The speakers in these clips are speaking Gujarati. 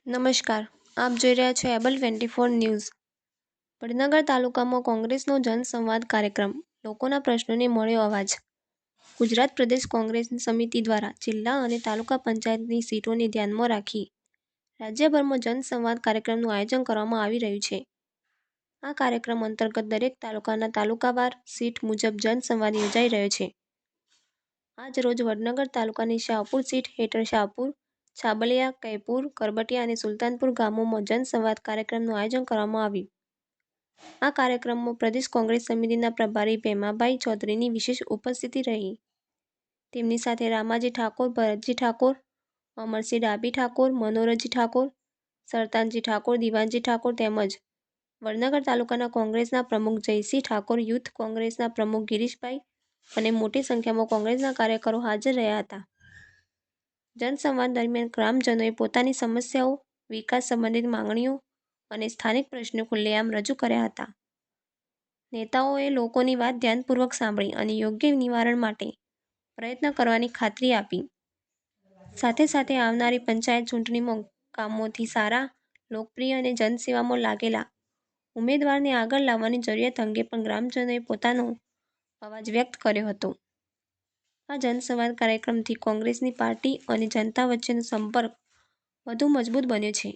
નમસ્કાર, આપ જોઈ રહ્યા છો એબલ 24 ન્યૂઝ। વડનગર તાલુકામાં કોંગ્રેસનો જનસંવાદ કાર્યક્રમ, લોકોના પ્રશ્નોને મળ્યો અવાજ। ગુજરાત પ્રદેશ કોંગ્રેસ સમિતિ દ્વારા જિલ્લા અને તાલુકા પંચાયતની સીટોને ધ્યાનમાં રાખી રાજ્યભરમાં જનસંવાદ કાર્યક્રમનું આયોજન કરવામાં આવી રહ્યું છે। આ કાર્યક્રમ અંતર્ગત દરેક તાલુકાના તાલુકાવાર સીટ મુજબ જનસંવાદ યોજાઈ રહ્યો છે। આજ રોજ વડનગર તાલુકાની શાહપુર સીટ હેઠળ શાહપુર, છાબલિયા, કૈપુર, કરબટિયા અને સુલતાનપુર ગામોમાં જનસંવાદ કાર્યક્રમનું આયોજન કરવામાં આવ્યું। આ કાર્યક્રમમાં પ્રદેશ કોંગ્રેસ સમિતિના પ્રભારી ભેમાભાઈ ચૌધરીની વિશેષ ઉપસ્થિતિ રહી। તેમની સાથે રામાજી ઠાકોર, ભરતજી ઠાકોર, અમરસિંહ ડાબી ઠાકોર, મનોહરજી ઠાકોર, સરતાનજી ઠાકોર, દિવાનજી ઠાકોર તેમજ વડનગર તાલુકાના કોંગ્રેસના પ્રમુખ જયસિંહ ઠાકોર, યુથ કોંગ્રેસના પ્રમુખ ગિરીશભાઈ અને મોટી સંખ્યામાં કોંગ્રેસના કાર્યકરો હાજર રહ્યા હતા। જનસંવાદ દરમિયાન ગ્રામજનોએ પોતાની સમસ્યાઓ, વિકાસ સંબંધિત માંગણીઓ અને સ્થાનિક પ્રશ્નો ખુલ્લેઆમ રજૂ કર્યા હતા। નેતાઓએ લોકોની વાત ધ્યાનપૂર્વક સાંભળી અને યોગ્ય નિવારણ માટે પ્રયત્ન કરવાની ખાતરી આપી। સાથે સાથે આવનારી પંચાયત ચૂંટણીમાં ગામોથી સારા, લોકપ્રિય અને જનસેવામાં લાગેલા ઉમેદવારને આગળ લાવવાની જરૂરિયાત અંગે પણ ગ્રામજનોએ પોતાનો અવાજ વ્યક્ત કર્યો હતો। આ જનસંવાદ કાર્યક્રમથી કોંગ્રેસની પાર્ટી અને જનતા વચ્ચેનો સંપર્ક વધુ મજબૂત બન્યો છે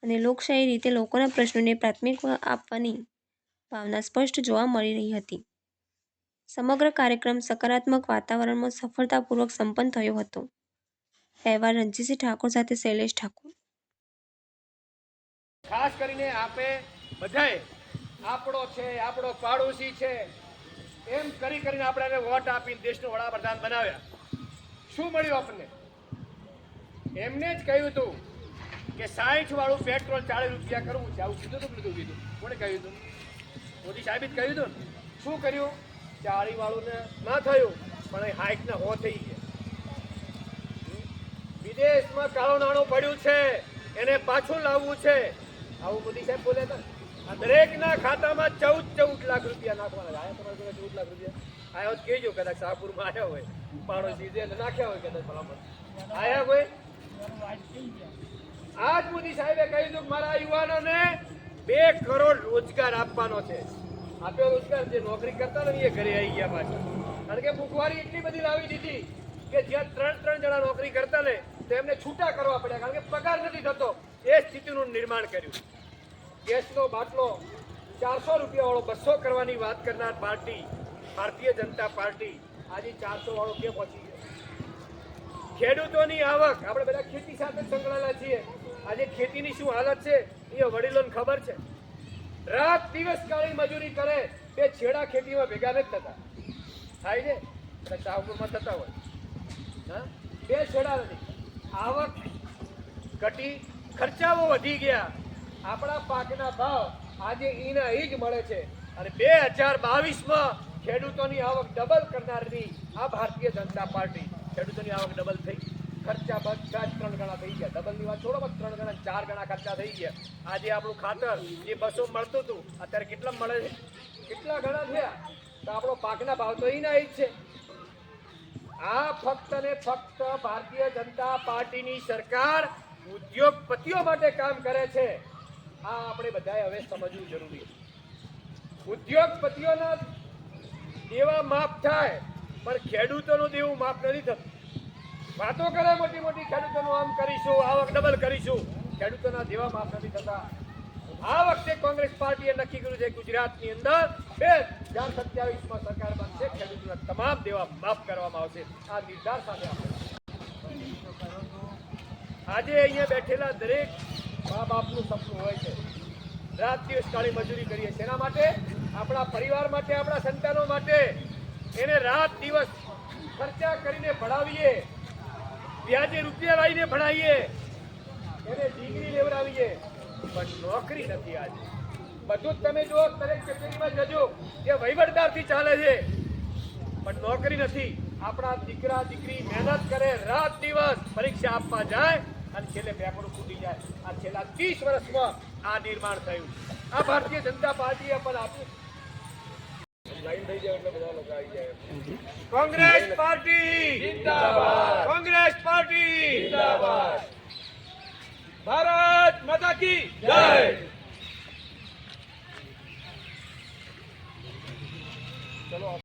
અને લોકશાહી રીતે લોકોના પ્રશ્નોને પ્રાથમિકતા આપવાની ભાવના સ્પષ્ટ જોવા મળી રહી હતી। સમગ્ર કાર્યક્રમ સકારાત્મક વાતાવરણમાં સફળતાપૂર્વક સંપન્ન થયો હતો। અહેવાલ રણજીતસિંહ ઠાકોર સાથે શૈલેષ ઠાકોર। ખાસ કરીને આપે બધાએ આપણો છે, આપણો પાડોશી છે એમ કરીને આપણે એને વોટ આપીને દેશનો વડાપ્રધાન બનાવ્યા। શું મળ્યું આપણને? એમને જ કહ્યું હતું કે 60 વાળું પેટ્રોલ 40 રૂપિયા કરવું છે, આવું કીધું હતું। બધું કીધું, કોણે કહ્યું હતું? મોદી સાહેબે જ કહ્યું હતું। શું કર્યું? 40 વાળું ને ના થયું, પણ 60 ને 100 થઈ ગયા। વિદેશમાં કાળું નાણું પડ્યું છે, એને પાછું લાવવું છે, આવું મોદી સાહેબ બોલે હતા। આ દરેકના ખાતામાં 14 લાખ રૂપિયા નાખવાના। આયા તમારે 14 લાખ રૂપિયા આયા હોત કહેજો, કદાચ શાહપુરમાં આવ્યા હોય, પાડોશી છે નાખ્યા હોય કદાચ ભલામણ આયા હોય। આજ મોદી સાહેબે કહ્યું હતું કે મારા યુવાનોને 2 કરોડ રોજગાર આપવાનો છે। આપ્યો રોજગાર, જે નોકરી કરતા ને એ ઘરે આવી ગયા પાછા। કારણ કે મોંઘવારી એટલી બધી લાવી દીધી કે જ્યાં 3 જણા નોકરી કરતા ને તો એમને છૂટા કરવા પડ્યા, કારણ કે પગાર નથી થતો। એ સ્થિતિનું નિર્માણ કર્યું। ગેસનો બાટલો 400 રૂપિયા વાળો 200 કરવાની વાત કરનાર પાર્ટી ભારતીય જનતા પાર્ટી આજે 400 વાળો કે પહોંચી ગયો। ખેડૂતોની આવક, આપણે બધા ખેતી સાથે સંકળાયેલા છીએ। આજે ખેતીની શું હાલત છે એ વડીલોને ખબર છે। રાત દિવસ કાળી મજૂરી કરે, 2 છેડા ખેતીમાં ભેગા નથી થતા। થાય છે શાહપુરમાં થતા હોય, હા, 2 છેડા નથી। આવક ઘટી, ખર્ચાઓ વધી ગયા। આપણા પાકના ભાવ આજે ઈના ઈ જ મળે છે અને 2022માં ખેડૂતોની આવક ડબલ કરનારની આ ભારતીય જનતા પાર્ટી। ખેડૂતોની આવક ડબલ થઈ, ખર્ચા બધા 3 ગણા થઈ ગયા। ડબલની વાત છોડો, 3 ગણા 4 ગણા ખર્ચા થઈ ગયા। આજે આપણું ખાતર જે 200 મળતું હતું અત્યારે કેટલા મળે છે? કેટલા ગણા થયા? તો આપણો પાકના ભાવ તો ઈના ઈ જ છે। આ ફક્ત ને ફક્ત ભારતીય જનતા પાર્ટીની સરકાર ઉદ્યોગપતિઓ માટે કામ કરે છે। આ આપણે બધાએ હવે સમજવું જરૂરી છે। ઉદ્યોગપતિઓના દેવા માફ થાય, પણ ખેડૂતોનું દેવું માફ નથી થતું। વાતો કરે મોટી મોટી, ખેડૂતોનું આમ કરીશું, આવક ડબલ કરીશું, ખેડૂતોના દેવા માફ નથી થતા। આ વખતે કોંગ્રેસ પાર્ટીએ નક્કી કર્યું છે ગુજરાતની અંદર 2027માં સરકાર બનશે, ખેડૂતોના તમામ દેવા માફ કરવામાં આવશે। આ નિર્ધાર સાથે આપણે આજે અહીંયા બેઠેલા દરેક મા બાપનું સપનું હોય છે, રાત દિવસ કાળી મજૂરી કરીએ। શેના માટે? આપણા પરિવાર માટે, આપણા સંતાનો માટે। એને રાત દિવસ ખર્ચા કરીને ભણાવીએ, વ્યાજે રૂપિયા લાવીને ભણાવીએ, એને ડિગ્રી લેવડાવીએ, પણ નોકરી નથી। આજે બધું જ તમે જુઓ, દરેક કચેરીમાં જજો કે વહીવટદારથી ચાલે છે, પણ નોકરી નથી। આપણા દીકરા દીકરી મહેનત કરે, રાત દિવસ પરીક્ષા આપવા જાય અને છેલ્લે પેપરો ફૂટી જાય। આ છેલ્લા 30 વર્ષમાં આ નિર્માણ થયું। આ ભારતીય જનતા પાર્ટીએ પણ આપ્યું। કોંગ્રેસ પાર્ટી જિંદાબાદ, કોંગ્રેસ પાર્ટી જિંદાબાદ, ભારત કી જય. ચલો